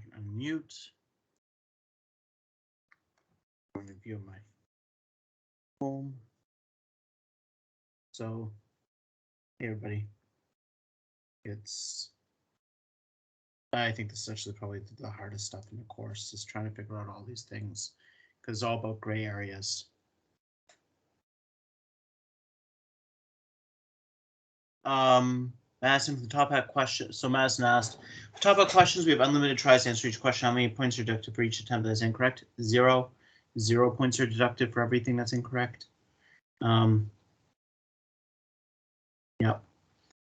can unmute. I'm going to view my home. So, hey everybody. I think this is actually probably the hardest stuff in the course, is trying to figure out all these things, because it's all about gray areas. Madison, for the top hat question. So Madison asked, for top hat questions, we have unlimited tries to answer each question. How many points are deducted for each attempt that is incorrect? 0. 0 points are deducted for everything that's incorrect. Yep.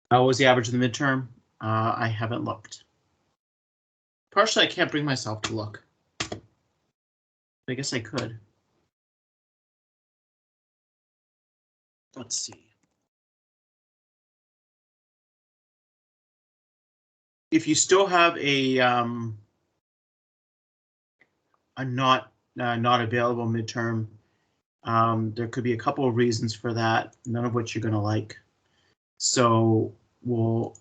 What was the average of the midterm? I haven't looked. Partially, I can't bring myself to look. I guess I could. Let's see. If you still have a not available midterm, there could be a couple of reasons for that, none of which you're going to like. So we'll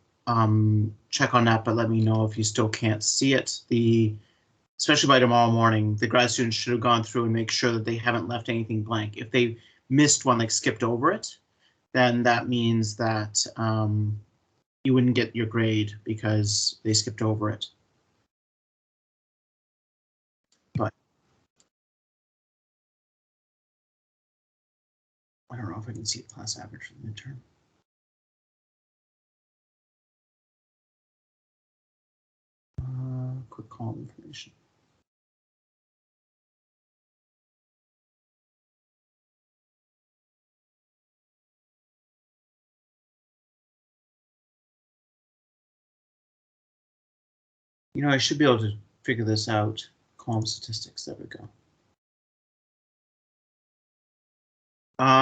check on that, but let me know if you still can't see it. Especially by tomorrow morning, the grad students should have gone through and make sure that they haven't left anything blank. If they missed one, like skipped over it, then that means that you wouldn't get your grade because they skipped over it. But I don't know if I can see the class average for the midterm. Quick column information. You know, I should be able to figure this out. Column statistics, there we go.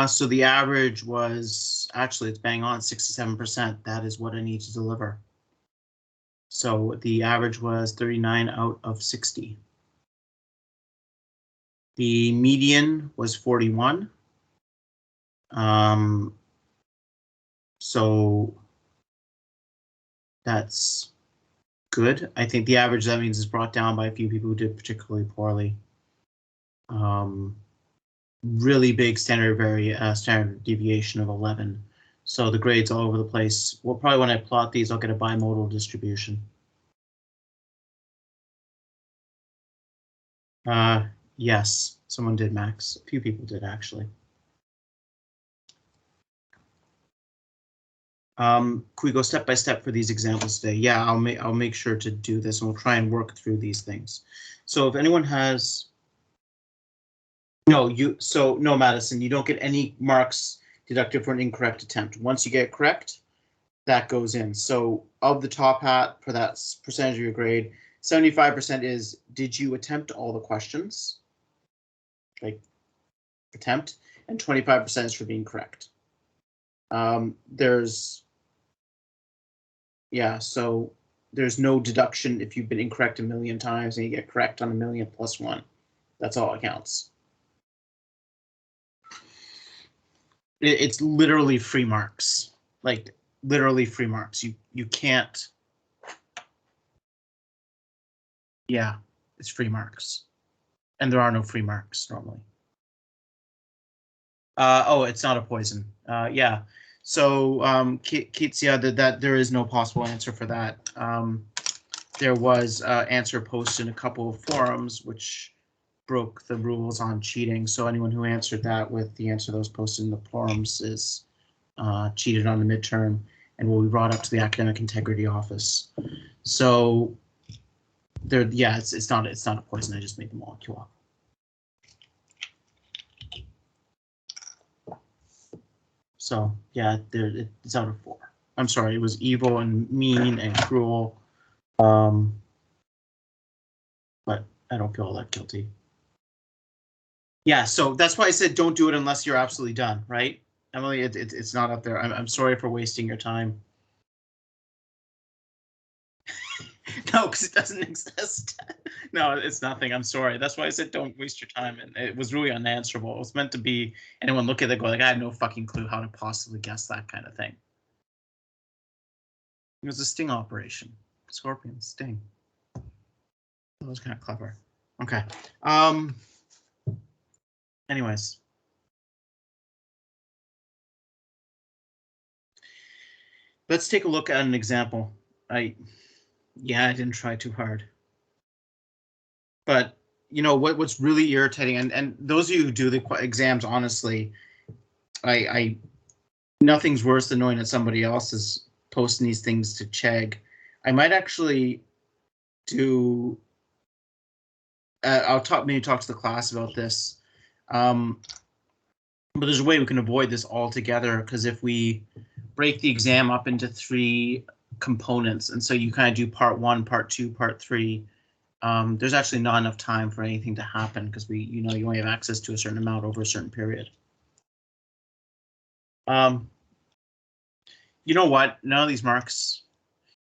So the average was, actually it's bang on 67%. That is what I need to deliver. So the average was 39 out of 60. The median was 41. So that's good. I think the average, that means, is brought down by a few people who did particularly poorly. Really big standard deviation of 11. So the grades all over the place. Well, probably when I plot these, I'll get a bimodal distribution. Yes, someone did, Max. A few people did, actually. Can we go step by step for these examples today? Yeah, I'll make sure to do this, and we'll try and work through these things. So if anyone has, no, Madison, you don't get any marks deducted for an incorrect attempt. Once you get it correct, that goes in. So of the top hat, for that percentage of your grade, 75% is, did you attempt all the questions? Like attempt, and 25% is for being correct. So there's no deduction if you've been incorrect a million times and you get correct on a million plus 1. That's all it counts. It's literally free marks, like literally free marks. You can't. Yeah, it's free marks, and there are no free marks normally. Oh, it's not a poison. Yeah. So, Kitsia, that there is no possible answer for that. There was an answer posted in a couple of forums which broke the rules on cheating. So anyone who answered that with the answer that was posted in the forums is cheated on the midterm and will be brought up to the academic integrity office. So there, yeah, it's not a poison. I just made the molecule up. So yeah, it's out of 4. I'm sorry, it was evil and mean and cruel. But I don't feel all that guilty. Yeah, so that's why I said don't do it unless you're absolutely done, right? Emily, it's not up there. I'm sorry for wasting your time. No, because it doesn't exist. No, it's nothing. I'm sorry. That's why I said don't waste your time. And it was really unanswerable. It was meant to be anyone look at it go like, I have no fucking clue how to possibly guess that kind of thing. It was a sting operation. Scorpion, sting. That was kind of clever. Okay. Anyways. Let's take a look at an example. I didn't try too hard. But you know what's really irritating, and those of you who do the exams, honestly, I nothing's worse than knowing that somebody else is posting these things to Chegg. I might actually do. I'll maybe talk to the class about this. But there's a way we can avoid this altogether, because if we break the exam up into 3 components, and so you kind of do part 1, part 2, part 3, there's actually not enough time for anything to happen, because you only have access to a certain amount over a certain period. You know what? None of these marks.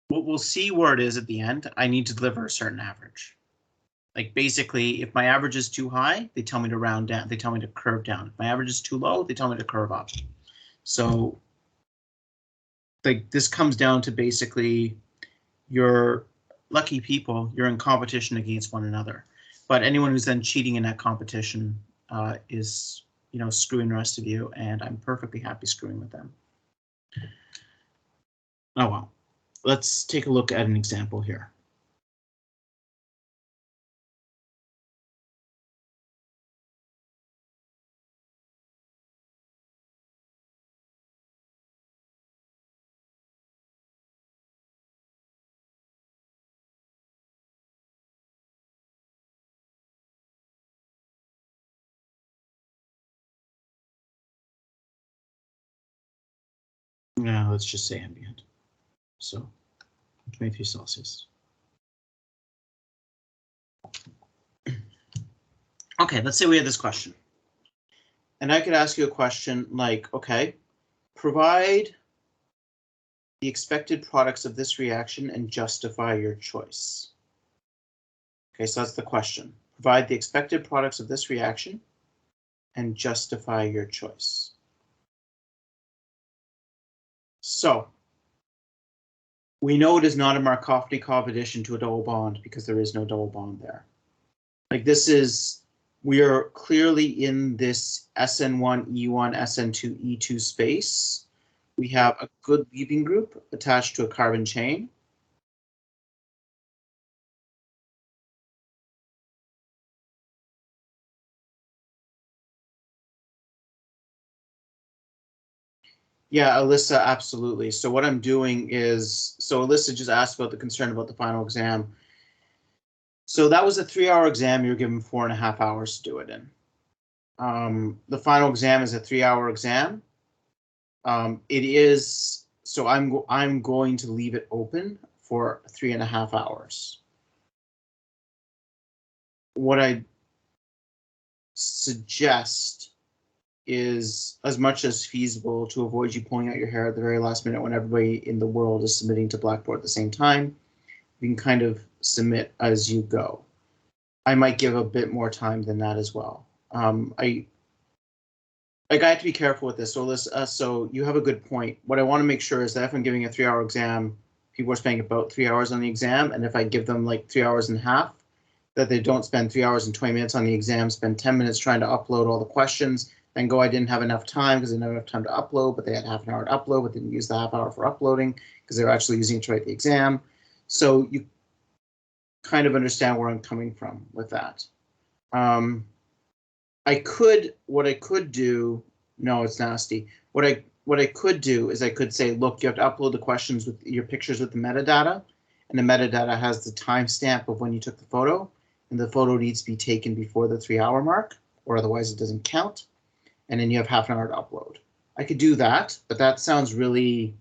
We'll see where it is at the end. I need to deliver a certain average. Like basically, if my average is too high, they tell me to round down. They tell me to curve down. If my average is too low, they tell me to curve up. So, like this comes down to basically, you're lucky people. You're in competition against one another. But anyone who's then cheating in that competition is, screwing the rest of you, and I'm perfectly happy screwing with them. Oh well. Let's take a look at an example here. Let's just say ambient. So 23 Celsius. Okay, let's say we had this question. And I could ask you a question like, okay, provide the expected products of this reaction and justify your choice. Okay, so that's the question. Provide the expected products of this reaction and justify your choice. So we know it is not a Markovnikov addition to a double bond because there is no double bond there. Like we are clearly in this SN1, E1, SN2, E2 space. We have a good leaving group attached to a carbon chain. Yeah, Alyssa, absolutely. So what I'm doing is, so Alyssa just asked about the concern about the final exam. So that was a 3-hour exam. You're given 4.5 hours to do it in. The final exam is a 3-hour exam. It is, so I'm going to leave it open for 3.5 hours. What I suggest is, as much as feasible, to avoid you pulling out your hair at the very last minute when everybody in the world is submitting to Blackboard at the same time, you can kind of submit as you go. I might give a bit more time than that as well. I have to be careful with this. So you have a good point. What I want to make sure is that if I'm giving a 3-hour exam, people are spending about 3 hours on the exam, and if I give them like 3 hours and a half, that they don't spend 3 hours and 20 minutes on the exam, spend 10 minutes trying to upload all the questions, then go, I didn't have enough time because they didn't have enough time to upload, but they had half an hour to upload, but didn't use the half hour for uploading because they were actually using it to write the exam. So you kind of understand where I'm coming from with that. What I could do, no, it's nasty. What I could do is I could say, look, you have to upload the questions with your pictures with the metadata, and the metadata has the timestamp of when you took the photo, and the photo needs to be taken before the 3-hour mark, or otherwise it doesn't count. And then you have half an hour to upload. I could do that, but that sounds really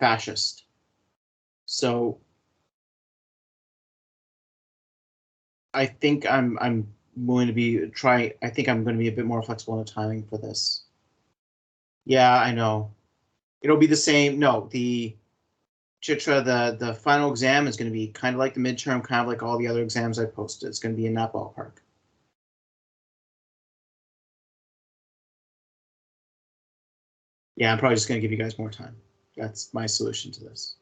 fascist. So I think I'm willing to I think I'm going to be a bit more flexible in the timing for this. Yeah, I know. It'll be the same. No, the Chitra, the final exam is going to be kind of like the midterm, kind of like all the other exams I posted. It's going to be in that ballpark. Yeah, I'm probably just going to give you guys more time. That's my solution to this.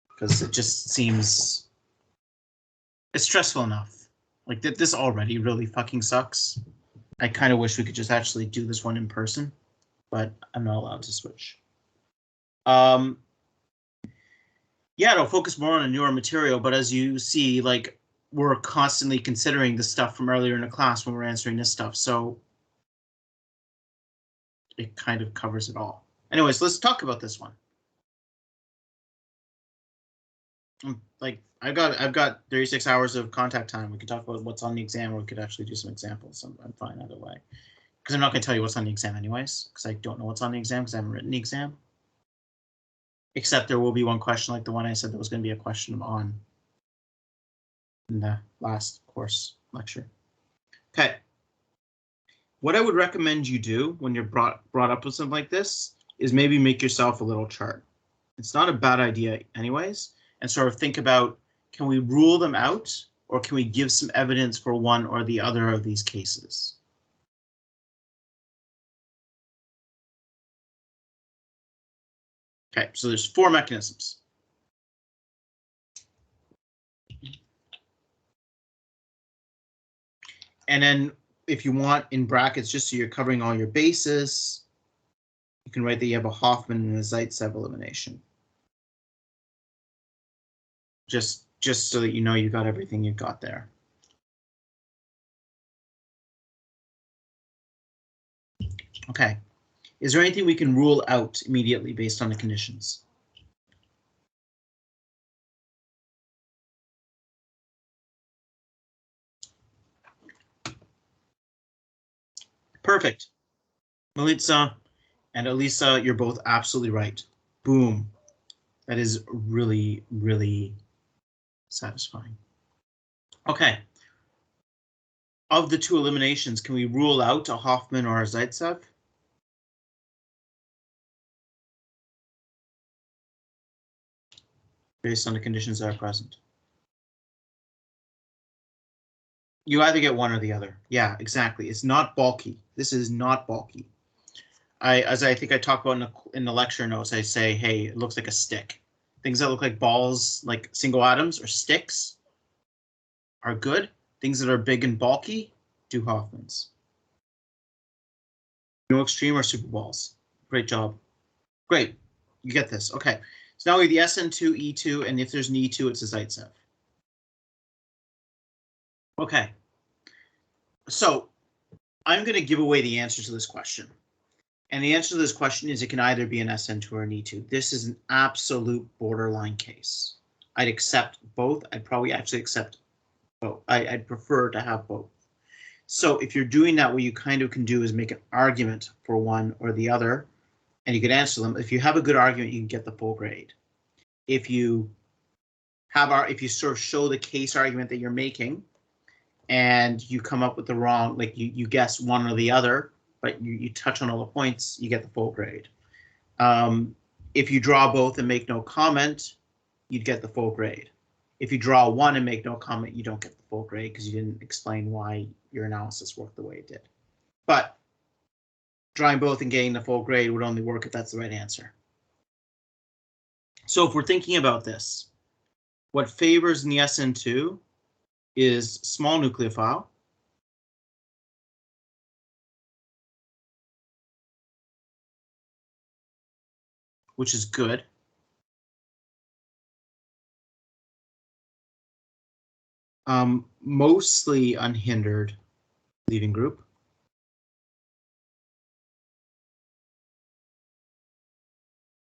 Because it just seems It's stressful enough. Like this already really fucking sucks. I kind of wish we could just actually do this one in person, but I'm not allowed to switch. Yeah, it'll focus more on a newer material, but as you see, like we're constantly considering the stuff from earlier in the class when we're answering this stuff, so it kind of covers it all. Anyways, let's talk about this one. Like I've got 36 hours of contact time. We could talk about what's on the exam, or we could actually do some examples. I'm fine either way, because I'm not going to tell you what's on the exam anyways, because I don't know what's on the exam because I haven't written the exam. Except there will be one question like the one I said there was going to be a question on in the last course lecture. Okay. What I would recommend you do when you're brought up with something like this is maybe make yourself a little chart. It's not a bad idea anyways, and sort of think about, can we rule them out, or can we give some evidence for one or the other of these cases? Okay, so there's 4 mechanisms. And then if you want in brackets, just so you're covering all your bases, you can write that you have a Hoffman and a Zaitsev elimination. Just so that you know you got everything you got there. Okay. Is there anything we can rule out immediately based on the conditions? Perfect. Melitza and Elisa, you're both absolutely right. Boom. That is really, really satisfying. Okay. Of the 2 eliminations, can we rule out a Hoffman or a Zaitsev? Based on the conditions that are present. You either get one or the other. Yeah, exactly. It's not bulky. This is not bulky. As I think I talked about in the lecture notes, I say, hey, it looks like a stick. Things that look like balls, like single atoms or sticks, are good. Things that are big and bulky, do Hoffmans. No extreme or super balls. Great job. Great. You get this. Okay. So now we have the SN2, E2, and if there's an E2, it's a Zaitsev. Okay. So I'm going to give away the answer to this question. And the answer to this question is it can either be an SN2 or an E2. This is an absolute borderline case. I'd accept both. I'd probably actually accept both. I'd prefer to have both. So if you're doing that, what you kind of can do is make an argument for one or the other, and you can answer them. If you have a good argument, you can get the full grade. If you sort of show the case argument that you're making, and you come up with the wrong, like you guess one or the other, but you touch on all the points, you get the full grade. If you draw both and make no comment, you'd get the full grade. If you draw one and make no comment, you don't get the full grade because you didn't explain why your analysis worked the way it did. But drawing both and getting the full grade would only work if that's the right answer. So if we're thinking about this, what favors in the SN2 is small nucleophile, which is good. Mostly unhindered leaving group.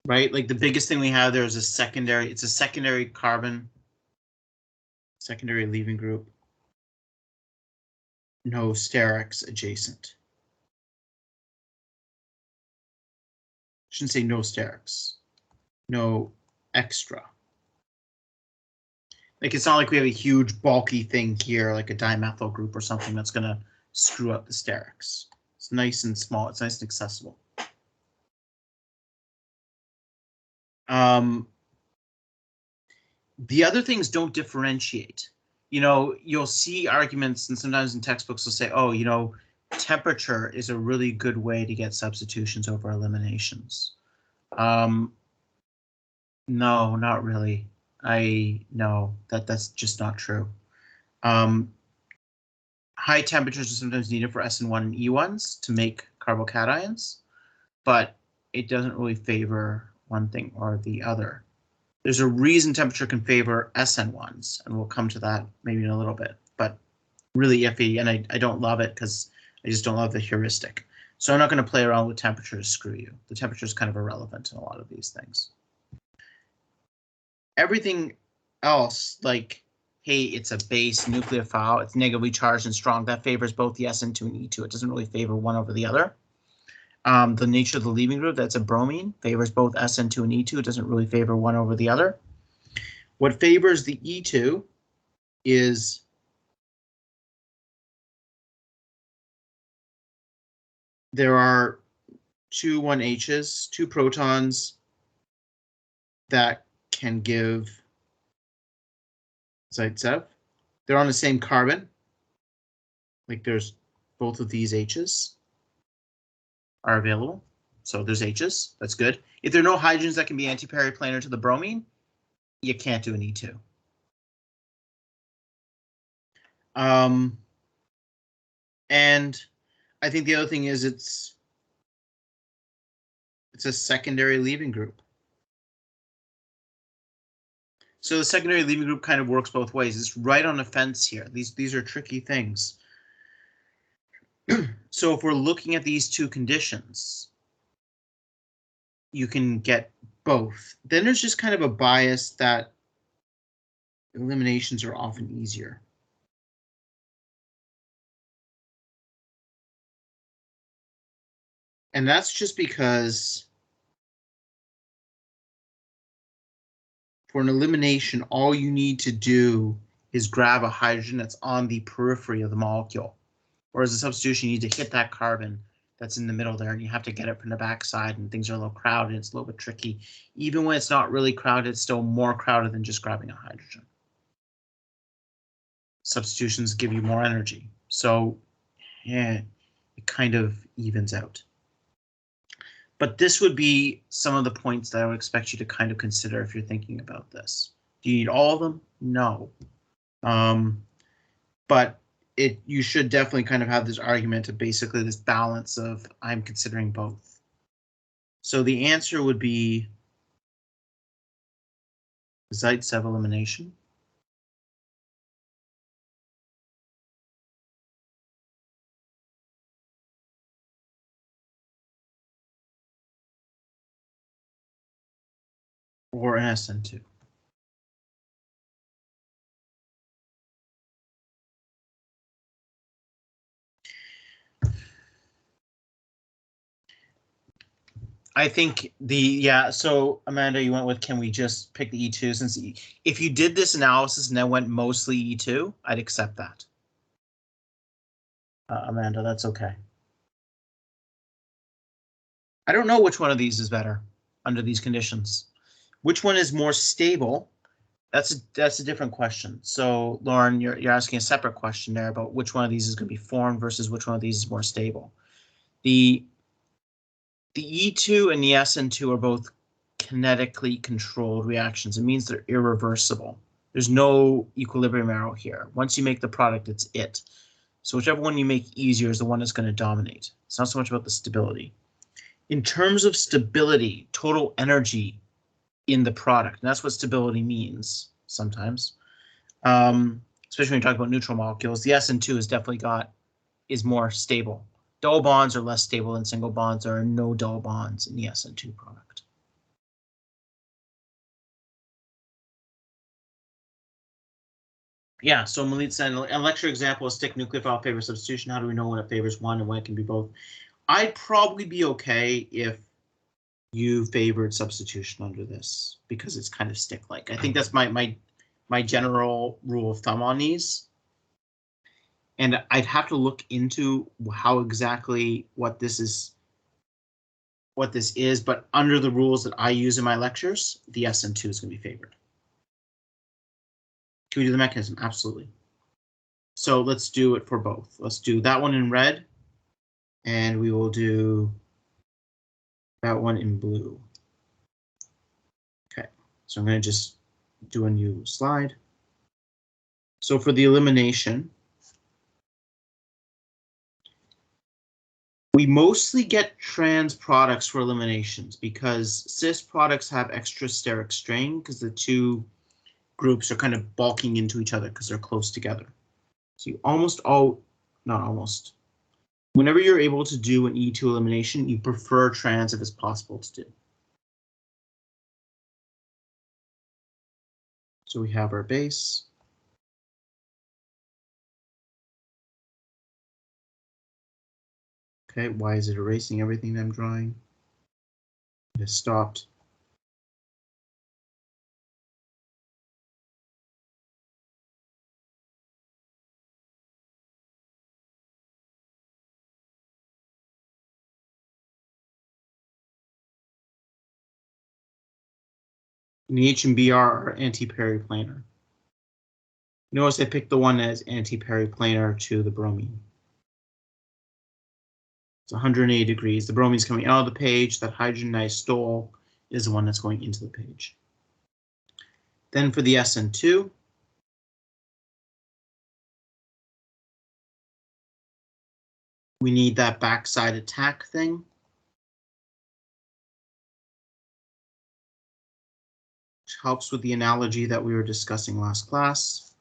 Right, like the biggest thing we have there is a secondary, it's a secondary carbon, secondary leaving group. No sterics adjacent. Shouldn't say no sterics. No extra. Like it's not like we have a huge bulky thing here, like a dimethyl group or something that's going to screw up the sterics. It's nice and small. It's nice and accessible. The other things don't differentiate. You know, you'll see arguments, and sometimes in textbooks they'll say, oh, you know, temperature is a really good way to get substitutions over eliminations. No, not really. No, that's just not true. High temperatures are sometimes needed for SN1 and E1s to make carbocations, but it doesn't really favor one thing or the other. There's a reason temperature can favor SN1s, and we'll come to that maybe in a little bit, but really iffy, and I don't love it because I just don't love the heuristic. So I'm not going to play around with temperature to screw you. The temperature is kind of irrelevant in a lot of these things. Everything else, like, hey, it's a base nucleophile, it's negatively charged and strong, that favors both the SN2 and E2. It doesn't really favor one over the other. The nature of the leaving group, that's a bromine, favors both SN2 and E2. It doesn't really favor one over the other. What favors the E2 is there are two 1H's, two protons that can give Zaitsev. They're on the same carbon. Like there's both of these H's are available. So there's H's, that's good. If there are no hydrogens that can be antiperiplanar to the bromine, you can't do an E2. And I think the other thing is it's a secondary leaving group. So the secondary leaving group kind of works both ways. It's right on the fence here. These are tricky things. So if we're looking at these two conditions, you can get both. Then there's just kind of a bias that eliminations are often easier. And that's just because for an elimination, all you need to do is grab a hydrogen that's on the periphery of the molecule. Whereas a substitution, you need to hit that carbon that's in the middle there, and you have to get it from the backside, and things are a little crowded. It's a little bit tricky. Even when it's not really crowded, it's still more crowded than just grabbing a hydrogen. Substitutions give you more energy. So yeah, it kind of evens out. But this would be some of the points that I would expect you to kind of consider if you're thinking about this. Do you need all of them? No. But you should definitely kind of have this argument of basically this balance of I'm considering both. So the answer would be Zaitsev elimination. Or an SN2. I think so Amanda, you went with, can we just pick the E2 since if you did this analysis and then went mostly E2, I'd accept that. Amanda, that's okay. I don't know which one of these is better under these conditions. Which one is more stable? That's a different question. So Lauren, you're asking a separate question there about which one of these is going to be formed versus which one of these is more stable. The E2 and the SN2 are both kinetically controlled reactions. It means they're irreversible. There's no equilibrium arrow here. Once you make the product, it's it. So whichever one you make easier is the one that's going to dominate. It's not so much about the stability. In terms of stability, total energy in the product, and that's what stability means sometimes, especially when you talk about neutral molecules, the SN2 is definitely is more stable. Double bonds are less stable than single bonds. There are no double bonds in the SN2 product. Yeah, so Malit said, a lecture example is stick nucleophile favor substitution. How do we know when it favors one and when it can be both? I'd probably be okay if you favored substitution under this because it's kind of stick-like. I think that's my general rule of thumb on these. And I'd have to look into how exactly what this is, but under the rules that I use in my lectures, the SN2 is going to be favored. Can we do the mechanism? Absolutely. So let's do it for both. Let's do that one in red, and we will do that one in blue. Okay, so I'm going to just do a new slide. So for the elimination, we mostly get trans products for eliminations because cis products have extra steric strain because the two groups are kind of bulking into each other because they're close together. So you not almost. Whenever you're able to do an E2 elimination, you prefer trans if it's possible to do. So we have our base. Okay, why is it erasing everything that I'm drawing? It has stopped. And the H and BR are anti-periplanar. Notice I picked the one that is anti-periplanar to the bromine. It's 180 degrees. The bromine's coming out of the page. That hydrogen I stole is the one that's going into the page. Then for the SN2, we need that backside attack thing. Which helps with the analogy that we were discussing last class.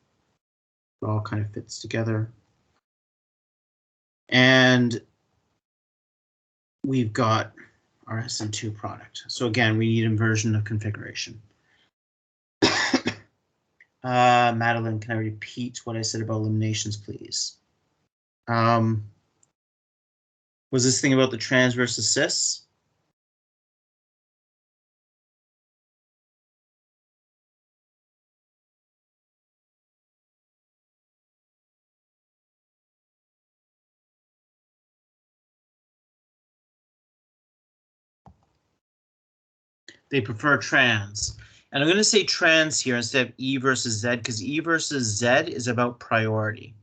It all kind of fits together. And we've got our SN2 product. So again, we need inversion of configuration. Madeline, can I repeat what I said about eliminations, please? Was this thing about the trans versus cis? They prefer trans. And I'm going to say trans here instead of E versus Z because E versus Z is about priority.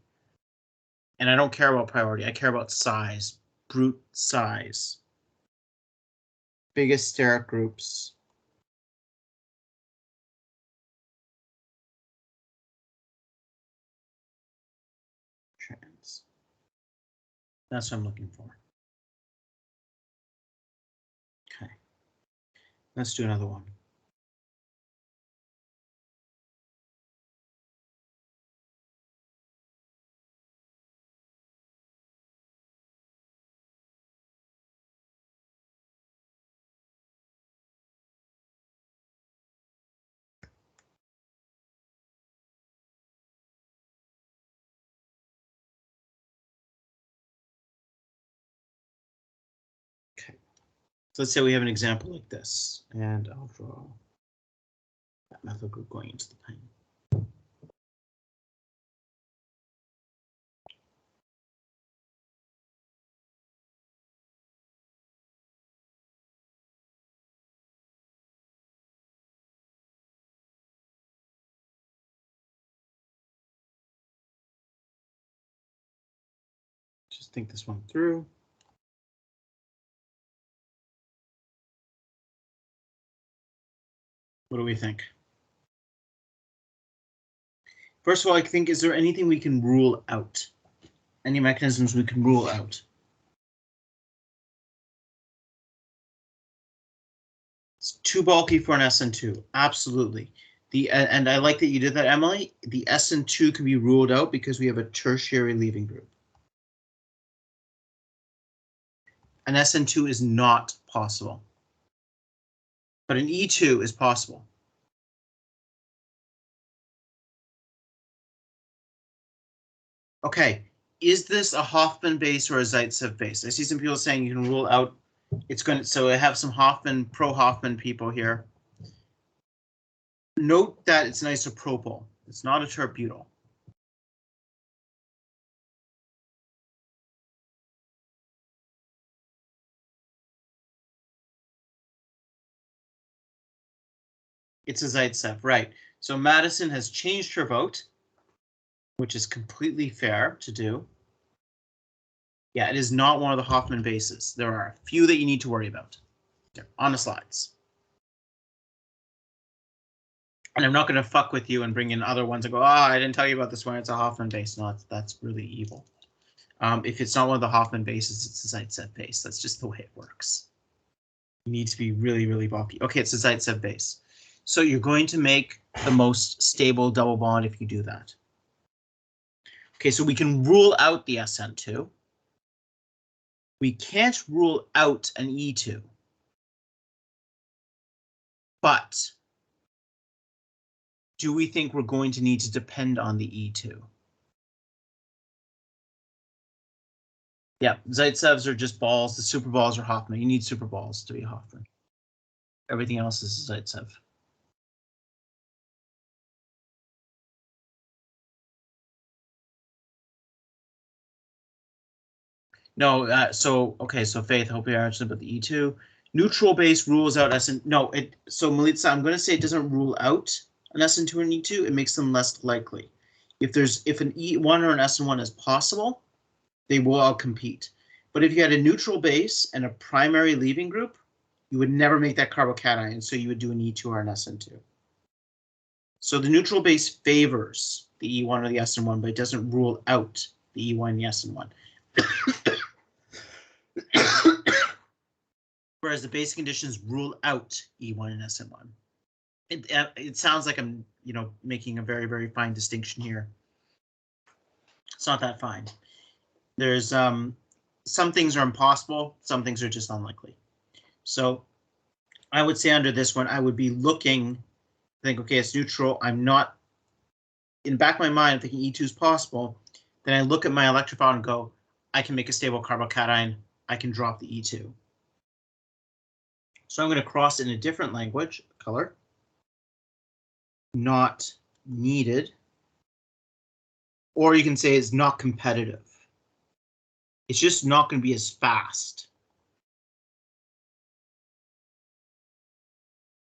And I don't care about priority. I care about size, brute size. Biggest steric groups. Trans. That's what I'm looking for. Okay. Let's do another one. Okay. So let's say we have an example like this, and I'll draw that methyl group going into the plane. Just think this one through. What do we think? First of all, I think, is there anything we can rule out? Any mechanisms we can rule out? It's too bulky for an SN2. Absolutely. And I like that you did that, Emily. The SN2 can be ruled out because we have a tertiary leaving group. An SN2 is not possible, but an E2 is possible. Okay, is this a Hoffman base or a Zaitsev base? I see some people saying you can rule out. It's going to, so I have some pro-Hoffman people here. Note that it's an isopropyl. It's not a terbutyl. It's a Zaitsev, right? So Madison has changed her vote, which is completely fair to do. Yeah, it is not one of the Hoffman bases. There are a few that you need to worry about. They're on the slides. And I'm not going to fuck with you and bring in other ones and go, I didn't tell you about this one. It's a Hoffman base. No, that's really evil. If it's not one of the Hoffman bases, it's a Zaitsev base. That's just the way it works. You need to be really, really bulky. Okay, it's a Zaitsev base. So you're going to make the most stable double bond if you do that. Okay, so we can rule out the SN2. We can't rule out an E2. But do we think we're going to need to depend on the E2? Yeah, Zaitsevs are just balls. The super balls are Hoffman. You need super balls to be Hoffman. Everything else is Zaitsev. No, so Faith, I hope you understood about the E2. Neutral base rules out SN. No, so Melitza, I'm going to say it doesn't rule out an SN2 and E2. It makes them less likely. If an E1 or an SN1 is possible, they will all compete. But if you had a neutral base and a primary leaving group, you would never make that carbocation, so you would do an E2 or an SN2. So the neutral base favors the E1 or the SN1, but it doesn't rule out the E1 and the SN1. Whereas the basic conditions rule out E1 and SN1. It sounds like I'm, making a very, very fine distinction here. It's not that fine. There's some things are impossible, some things are just unlikely. So I would say under this one, I would be looking, think, okay, it's neutral. I'm not, in the back of my mind, I'm thinking E2 is possible. Then I look at my electrophile and go, I can make a stable carbocation. I can drop the E2. So I'm going to cross in a different language, color. Not needed. Or you can say it's not competitive. It's just not going to be as fast.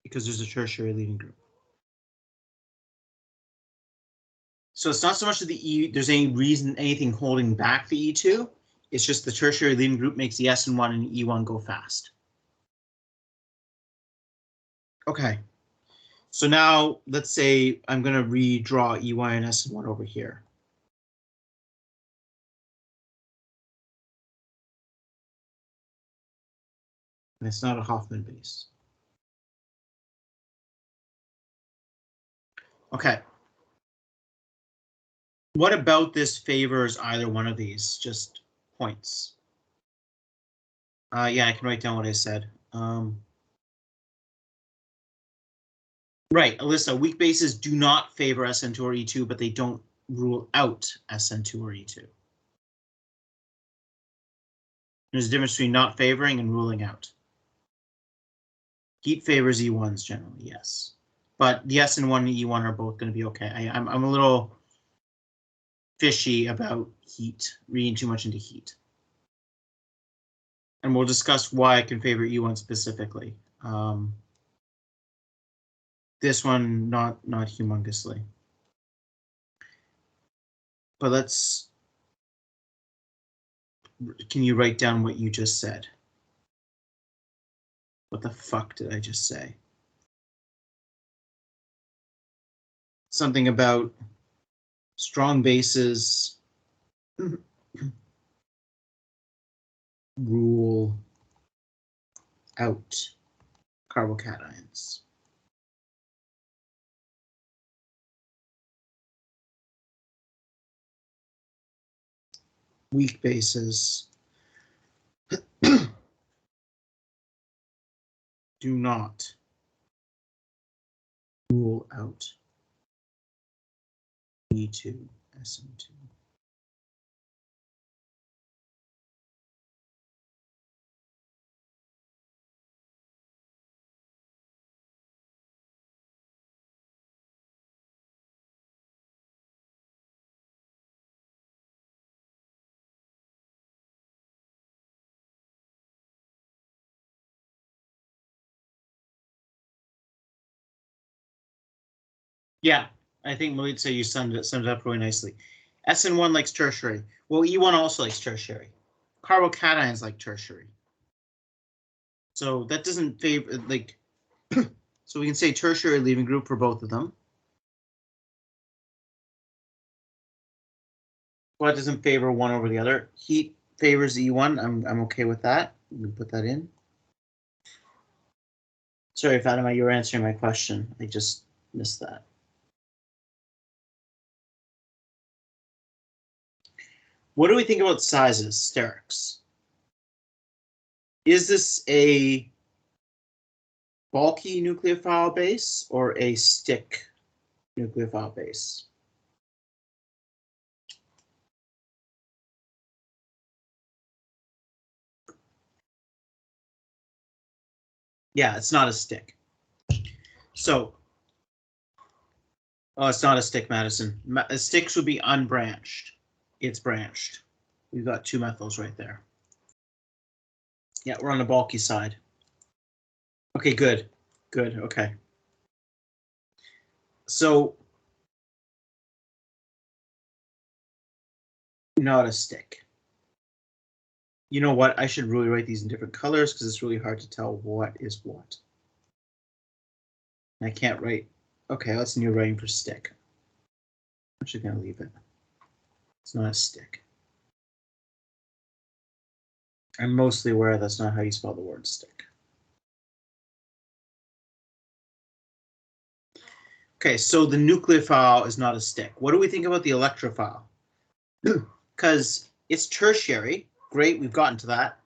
Because there's a tertiary leaving group. So it's not so much that there's any reason, anything holding back the E2. It's just the tertiary leaving group makes the SN1 and E1 go fast. Okay. So now let's say I'm going to redraw EY and SN1 over here. And it's not a Hoffman base. Okay. What about this favors either one of these? Just points. Yeah, I can write down what I said. Right, Alyssa, weak bases do not favor SN2 or E2, but they don't rule out SN2 or E2. There's a difference between not favoring and ruling out. Heat favors E1s generally, yes. But the SN1 and E1 are both going to be okay. I'm a little fishy about heat, reading too much into heat. And we'll discuss why I can favor E1 specifically. This one, not humongously. But let's, can you write down what you just said? What the fuck did I just say? Something about strong bases rule out carbocations. Weak bases do not rule out E2, SN2. Yeah, I think Melitza, you summed it up really nicely. SN1 likes tertiary. Well, E1 also likes tertiary. Carbocations like tertiary. So that doesn't favor, like, So we can say tertiary leaving group for both of them. What doesn't favor one over the other? Heat favors the E1. I'm okay with that. Let me put that in. Sorry, Fatima, you were answering my question. I just missed that. What do we think about sizes, sterics? Is this a bulky nucleophile base or a stick nucleophile base? Yeah, it's not a stick. So, oh, it's not a stick, Madison. Sticks would be unbranched. It's branched. We've got two methyls right there. Yeah, we're on the bulky side. Okay, good. Good, okay. So, not a stick. You know what? I should really write these in different colors because it's really hard to tell what is what. I can't write. Okay, that's new writing for stick. I'm just gonna leave it. It's not a stick. I'm mostly aware that's not how you spell the word stick. Okay, so the nucleophile is not a stick. What do we think about the electrophile? Because it's tertiary. Great, we've gotten to that.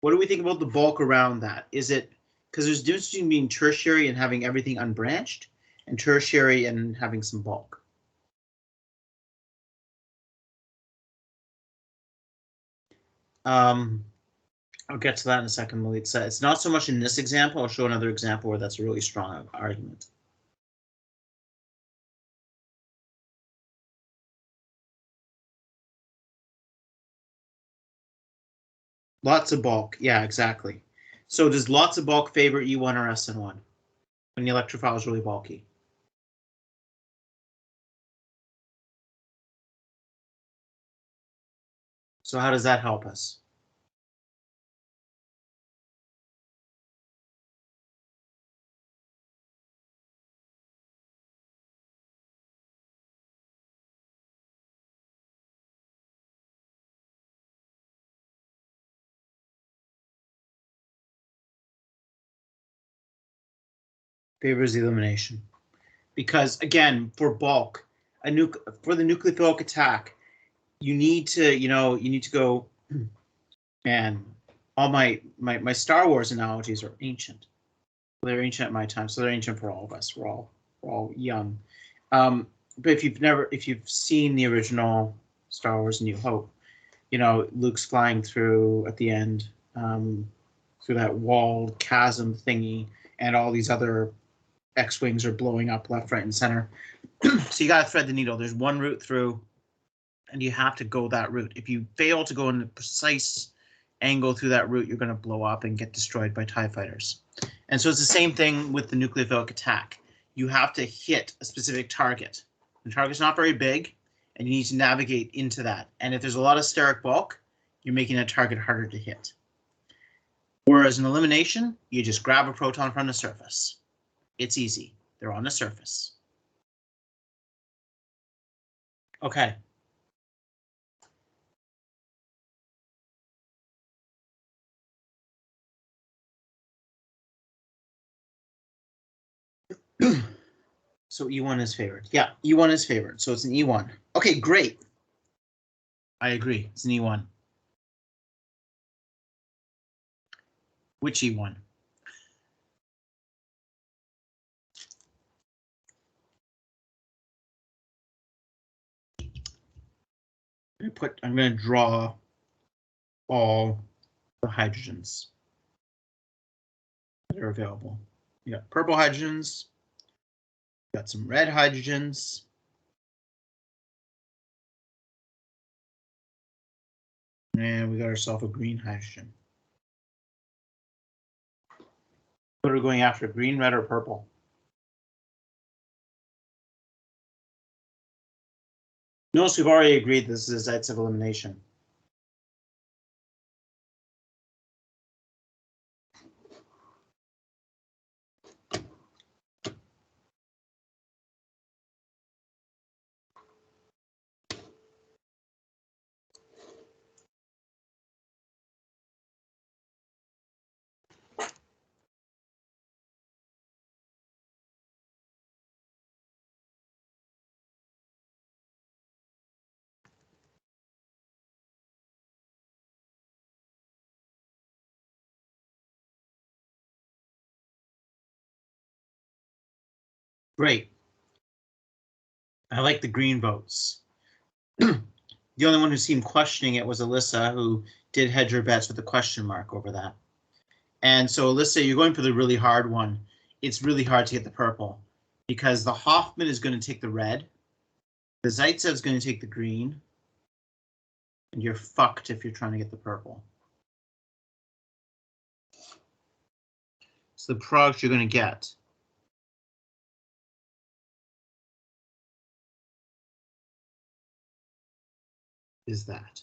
What do we think about the bulk around that? Is it because there's a difference between being tertiary and having everything unbranched and tertiary and having some bulk? I'll get to that in a second, Melitza. It's not so much in this example. I'll show another example where that's a really strong argument. Lots of bulk. Yeah, exactly. So does lots of bulk favor E1 or SN1 when the electrophile is really bulky? So how does that help us? Favors the elimination. Because again, for bulk, for the nucleophilic attack, you need to go, and all my Star Wars analogies are ancient. They're ancient at my time, so they're ancient for all of us. We're all young. But if you've seen the original Star Wars New Hope, Luke's flying through at the end, through that walled chasm thingy, and all these other X-wings are blowing up left, right, and center. So you got to thread the needle. There's one route through, and you have to go that route. If you fail to go in a precise angle through that route, you're going to blow up and get destroyed by TIE fighters. And so it's the same thing with the nucleophilic attack. You have to hit a specific target. The target's not very big, and you need to navigate into that. And if there's a lot of steric bulk, you're making that target harder to hit. Whereas in elimination, you just grab a proton from the surface. It's easy. They're on the surface. Okay. So E1 is favored. Yeah, E1 is favored. So it's an E1. Okay, great. I agree. It's an E1. Which E1? I'm going to draw all the hydrogens that are available. You got purple hydrogens, got some red hydrogens, and we got ourselves a green hydrogen. What are we going after, green, red, or purple? Notice we've already agreed this is Zeitz of elimination. Great. I like the green votes. The only one who seemed questioning it was Alyssa, who did hedge her bets with a question mark over that. And so Alyssa, you're going for the really hard one. It's really hard to get the purple because the Hoffman is going to take the red. The Zaitsev is going to take the green. And you're fucked if you're trying to get the purple. So the product you're going to get is that.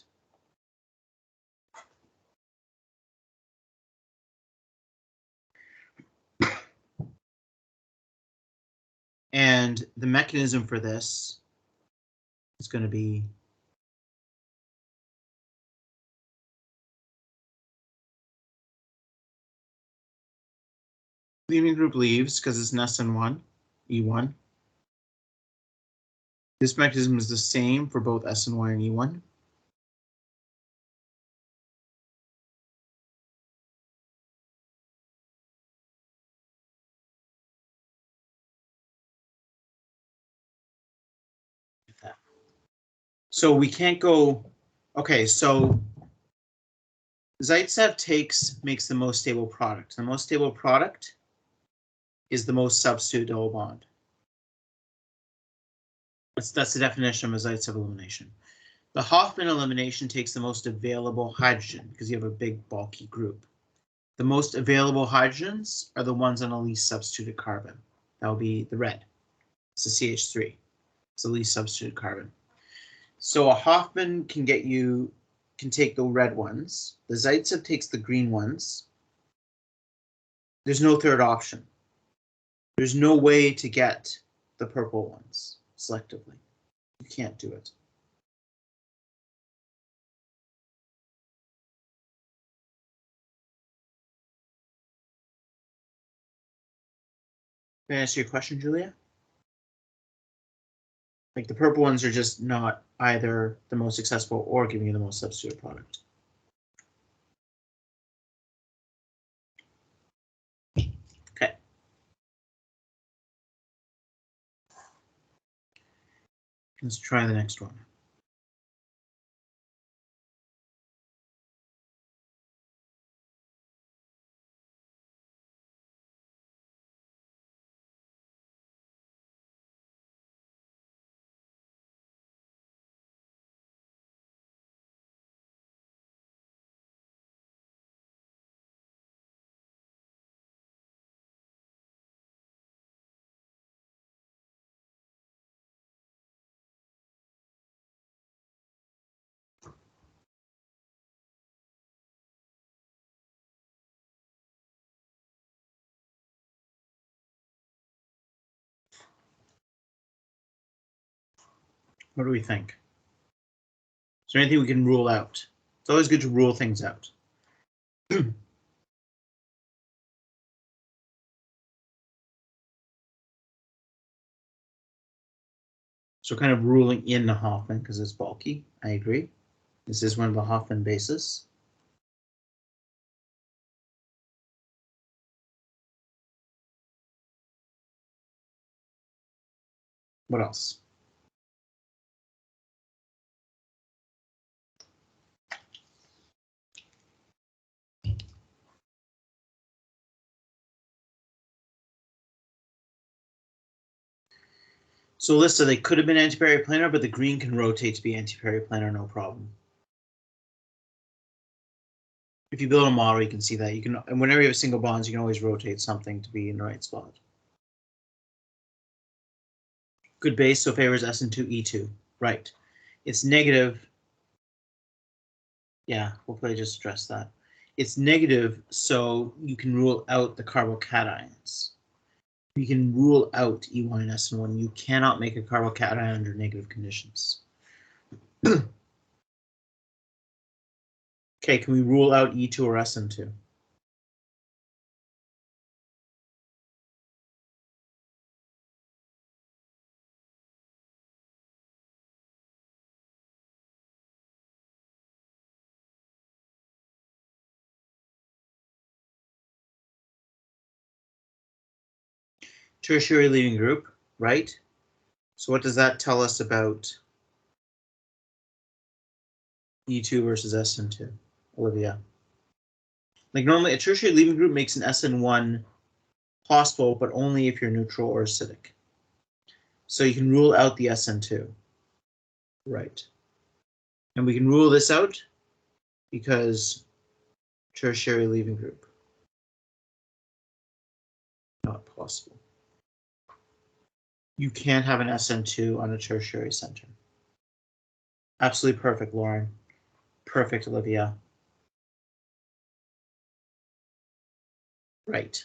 And the mechanism for this is going to be leaving group leaves because it's an SN1, E1. This mechanism is the same for both SN1 and E1. So we can't go, okay, so Zaitsev makes the most stable product. The most stable product is the most substitute double bond. That's the definition of a Zaitsev elimination. The Hoffman elimination takes the most available hydrogen because you have a big bulky group. The most available hydrogens are the ones on the least substituted carbon. That will be the red. It's the CH3. It's the least substituted carbon. So a Hoffman can take the red ones. The Zaitsev takes the green ones. There's no third option. There's no way to get the purple ones selectively. You can't do it. Can I answer your question, Julia? Like the purple ones are just not either the most accessible or giving you the most substitute product. Okay. Let's try the next one. What do we think? Is there anything we can rule out? It's always good to rule things out. So kind of ruling in the Hoffman because it's bulky. I agree. This is one of the Hoffman bases. What else? So Alyssa, they could have been antiperiplanar, but the green can rotate to be antiperiplanar, no problem. If you build a model, you can see that. You can, and whenever you have single bonds, you can always rotate something to be in the right spot. Good base, so favors SN2, E2. Right. It's negative. Yeah, we'll probably just stress that. It's negative, so you can rule out the carbocations. You can rule out E1 and SN1. You cannot make a carbocation under negative conditions. Okay, can we rule out E2 or SN2? Tertiary leaving group. right? So what does that tell us about E2 versus SN2, Olivia? Like normally a tertiary leaving group makes an SN1 possible, but only if you're neutral or acidic. So you can rule out the SN2, right? And we can rule this out because tertiary leaving group, not possible. You can't have an SN2 on a tertiary center. Absolutely perfect, Lauren. Perfect, Olivia. Right.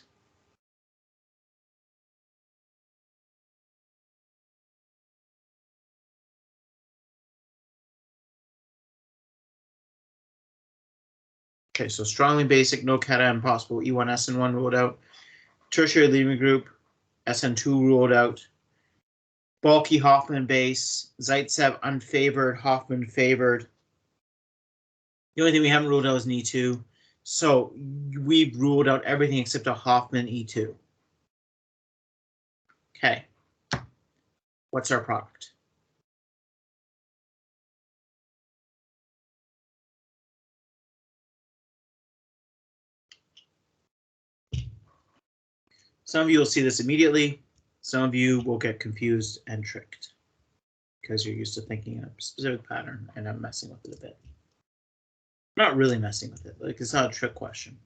Okay, so strongly basic, no cation possible, E1, SN1 ruled out. Tertiary leaving group, SN2 ruled out. Bulky Hoffman base, Zaitsev unfavored, Hoffman favored. The only thing we haven't ruled out is an E2. So we've ruled out everything except a Hoffman E2. Okay. What's our product? Some of you will see this immediately. Some of you will get confused and tricked because you're used to thinking in a specific pattern, and I'm messing with it a bit. Not really messing with it. Like, it's not a trick question.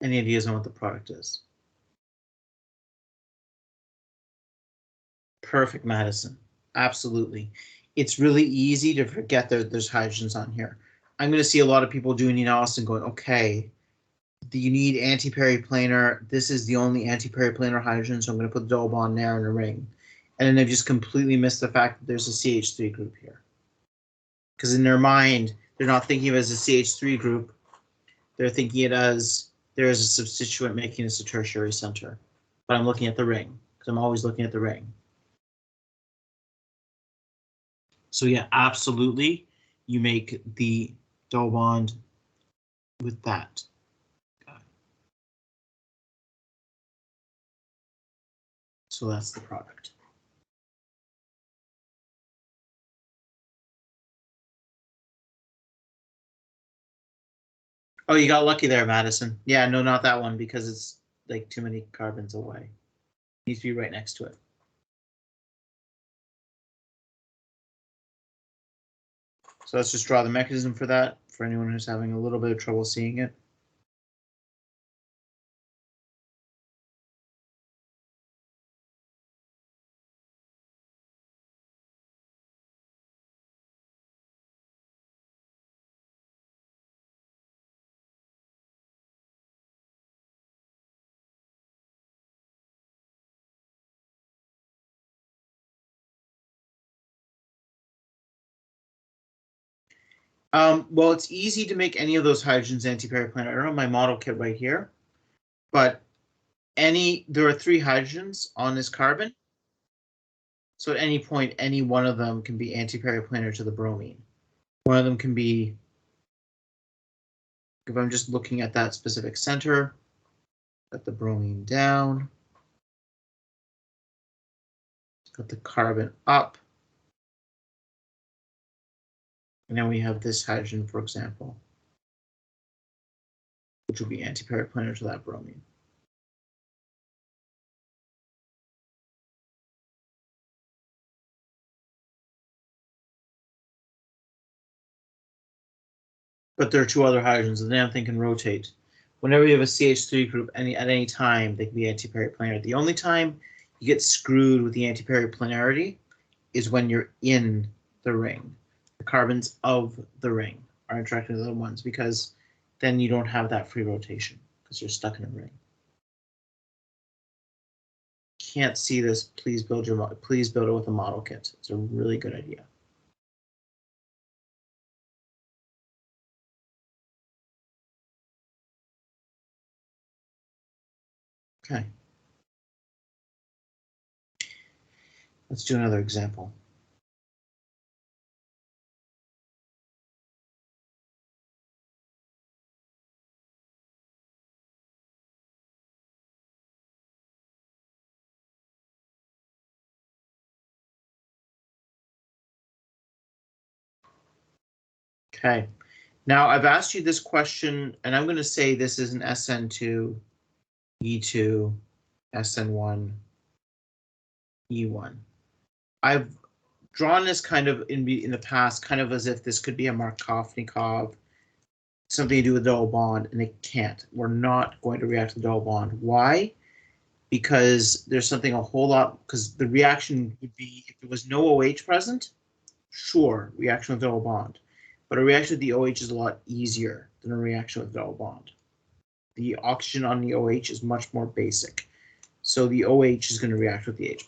Any ideas on what the product is? Perfect, Madison. Absolutely. It's really easy to forget that there's hydrogens on here. I'm going to see a lot of people doing the analysis and going, okay, do you need anti-periplanar? This is the only anti-periplanar hydrogen, so I'm going to put the double bond there in a ring. And then they've just completely missed the fact that there's a CH3 group here. Because in their mind, they're not thinking of it as a CH3 group. They're thinking it as there is a substituent making this a tertiary center. But I'm looking at the ring, because I'm always looking at the ring. So yeah, absolutely, you make the double bond with that. So that's the product. Oh, you got lucky there, Madison. Yeah, no, not that one, because it's like too many carbons away. It needs to be right next to it. So let's just draw the mechanism for that, for anyone who's having a little bit of trouble seeing it. Well, it's easy to make any of those hydrogens anti-periplanar. I don't have my model kit right here, but there are 3 hydrogens on this carbon. So at any point, any one of them can be anti-periplanar to the bromine. One of them can be, if I'm just looking at that specific center, let the bromine down, put the carbon up, and then we have this hydrogen, for example, which will be anti-periplanar to that bromine. But there are 2 other hydrogens, and the damn thing can rotate. Whenever you have a CH3 group, at any time, they can be anti-periplanar. The only time you get screwed with the anti-periplanarity is when you're in the ring. The carbons of the ring are interacting with the other ones, because then you don't have that free rotation because you're stuck in a ring. Can't see this, please build it with a model kit. It's a really good idea. Okay. Let's do another example. Okay. Now I've asked you this question, and I'm going to say this is an SN2, E2, SN1, E1. I've drawn this kind of in the past, kind of as if this could be a Markovnikov, something to do with the double bond, and it can't. We're not going to react to the double bond. Why? Because there's something a whole lot, because the reaction would be, if there was no OH present, sure, reaction with double bond. But a reaction with the OH is a lot easier than a reaction with double bond. The oxygen on the OH is much more basic. So the OH is going to react with the H+.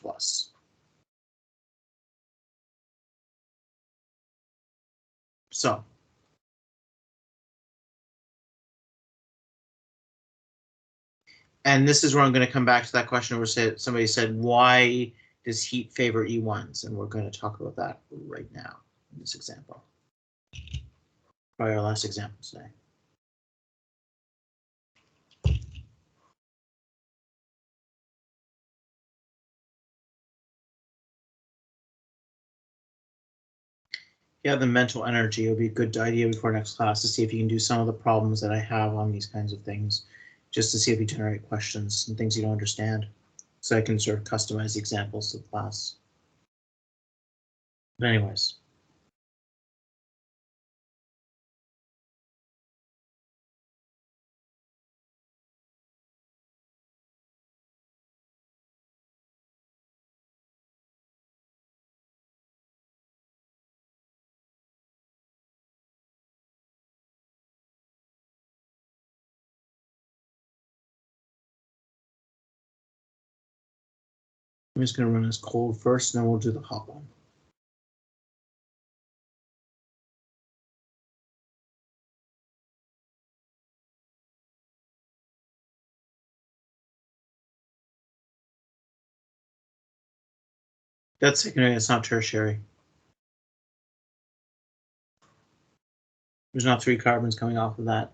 So. And this is where I'm going to come back to that question where somebody said, why does heat favor E1s? And we're going to talk about that right now in this example. Probably our last example today. Yeah, the mental energy, it would be a good idea before next class to see if you can do some of the problems that I have on these kinds of things, just to see if you generate questions and things you don't understand, so I can sort of customize the examples to the class. But anyways. I'm just going to run this cold first, and then we'll do the hot one. That's secondary, it's not tertiary. There's not 3 carbons coming off of that.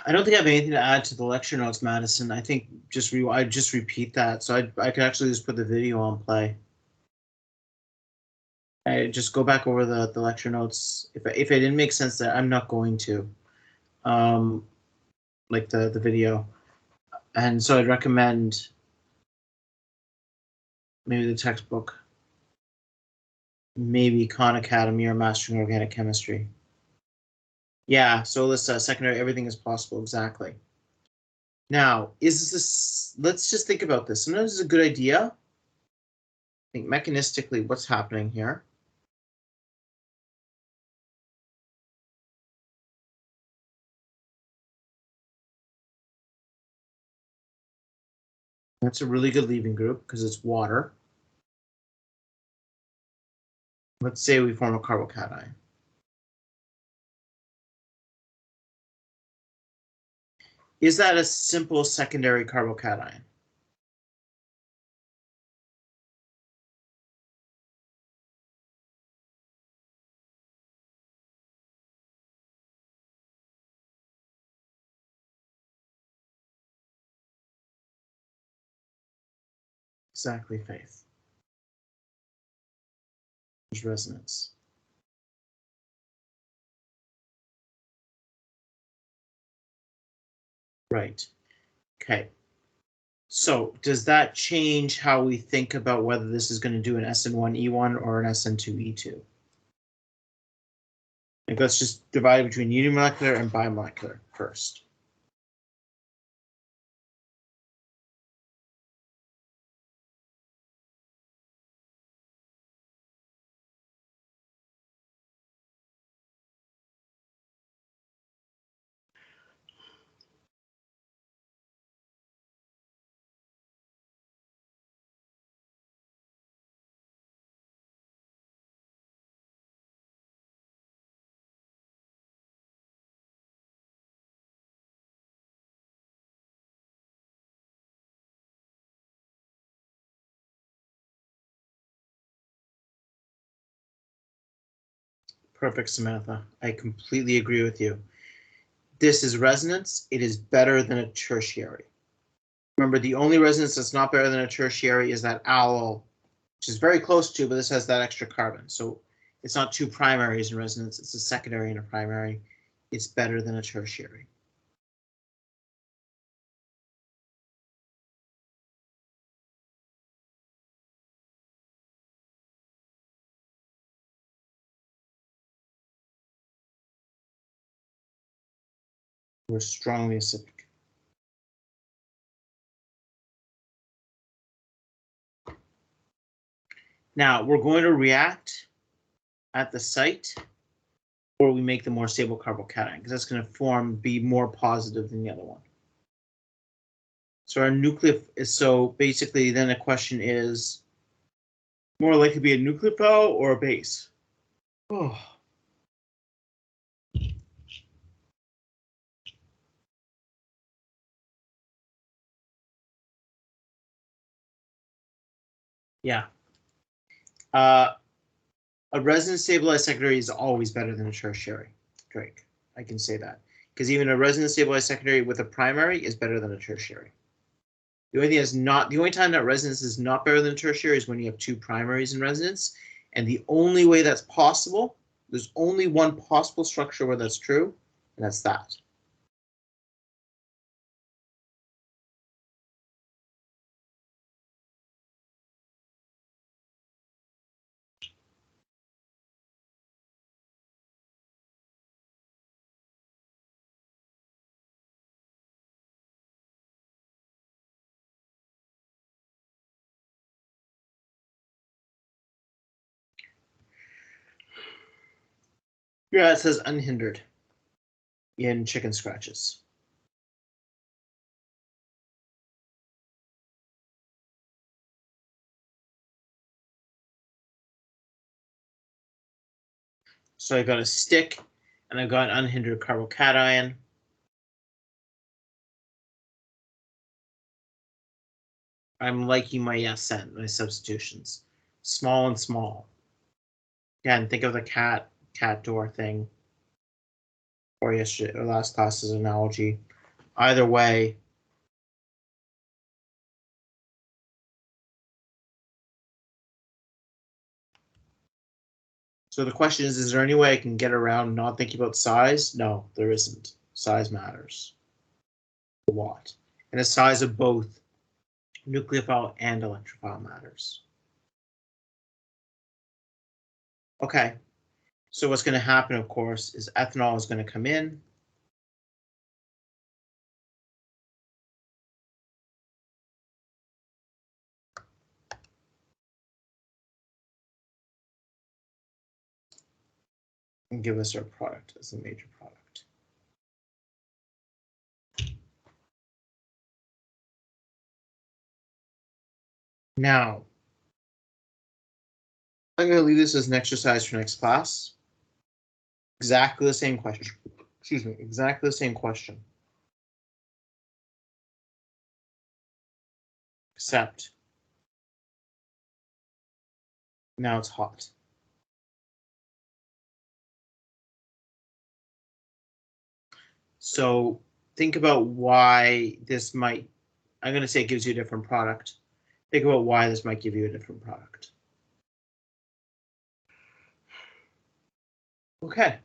I don't think I have anything to add to the lecture notes, Madison. I think I just repeat that, so I could actually just put the video on play. I just go back over the lecture notes. If it didn't make sense, that I'm not going to, like the video, and so I'd recommend maybe the textbook, maybe Khan Academy or Mastering Organic Chemistry. Yeah, so let's secondary, everything is possible, exactly. Now, is this, let's just think about this. Sometimes it's a good idea. Think mechanistically what's happening here. That's a really good leaving group because it's water. Let's say we form a carbocation. Is that a simple secondary carbocation? Exactly, Faith. There's resonance. Right. Okay. So does that change how we think about whether this is going to do an SN1 E1 or an SN2 E2? Like, let's just divide it between unimolecular and bimolecular first. Perfect, Samantha. I completely agree with you. This is resonance. It is better than a tertiary. Remember, the only resonance that's not better than a tertiary is that allyl, which is very close to, but this has that extra carbon. So it's not two primaries in resonance. It's a secondary and a primary. It's better than a tertiary. We're strongly acidic. Now we're going to react at the site where we make the more stable carbocation, because that's going to be more positive than the other one. So our nucleophile is, so basically then the question is more likely to be a nucleophile or a base. Oh. Yeah. A resonance stabilized secondary is always better than a tertiary. Drake, I can say that. Because even a resonance stabilized secondary with a primary is better than a tertiary. The only time that resonance is not better than tertiary is when you have two primaries in resonance. And the only way that's possible, there's only one possible structure where that's true, and that's that. Yeah, it says unhindered in chicken scratches. So I got a stick and I got an unhindered carbocation. I'm liking my SN, my substitutions. Small and small. Yeah, and think of the cat door thing. Or yesterday, or last class's analogy. Either way. So the question is there any way I can get around not thinking about size? No, there isn't. Size matters a lot. And the size of both nucleophile and electrophile matters. Okay, so what's going to happen, of course, is ethanol is going to come in. And give us our product as a major product. Now, I'm going to leave this as an exercise for next class. Exactly the same question. Excuse me, exactly the same question. Except now it's hot. So think about why this might, I'm going to say it gives you a different product. Think about why this might give you a different product. Okay.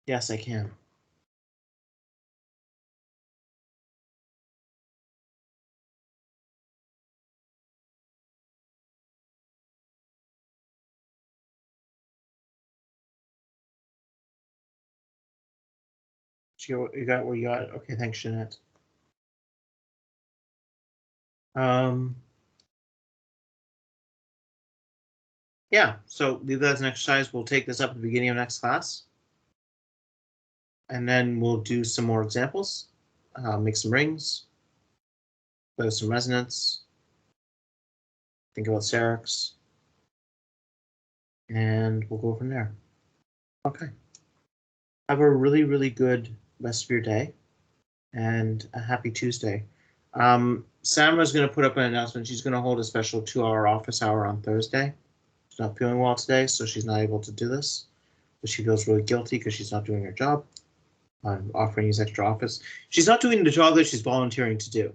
Yes, I can. You got what you got. Okay, thanks, Jeanette. Yeah, so leave that as an exercise. We'll take this up at the beginning of next class. And then we'll do some more examples, make some rings, play some resonance, think about sterics, and we'll go from there. Okay. Have a really, really good rest of your day and a happy Tuesday. Samara's going to put up an announcement. She's going to hold a special 2-hour office hour on Thursday. She's not feeling well today, so she's not able to do this. But she feels really guilty because she's not doing her job on offering these extra office. She's not doing the job that she's volunteering to do.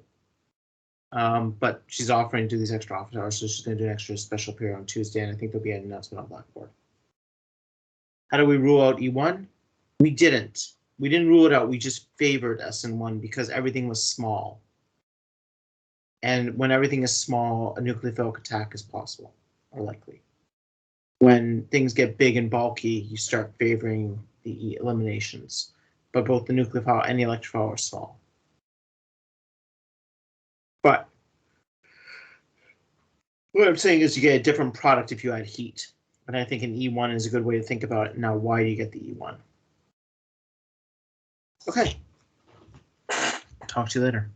But she's offering to do these extra office hours, so she's going to do an extra special period on Tuesday, and I think there'll be an announcement on Blackboard. How do we rule out E1? We didn't. We didn't rule it out. We just favored SN1 because everything was small. And when everything is small, a nucleophilic attack is possible or likely. When things get big and bulky, you start favoring the eliminations. But both the nucleophile and the electrophile are small. But what I'm saying is you get a different product if you add heat. And I think an E1 is a good way to think about it. Now, why do you get the E1? Okay. Talk to you later.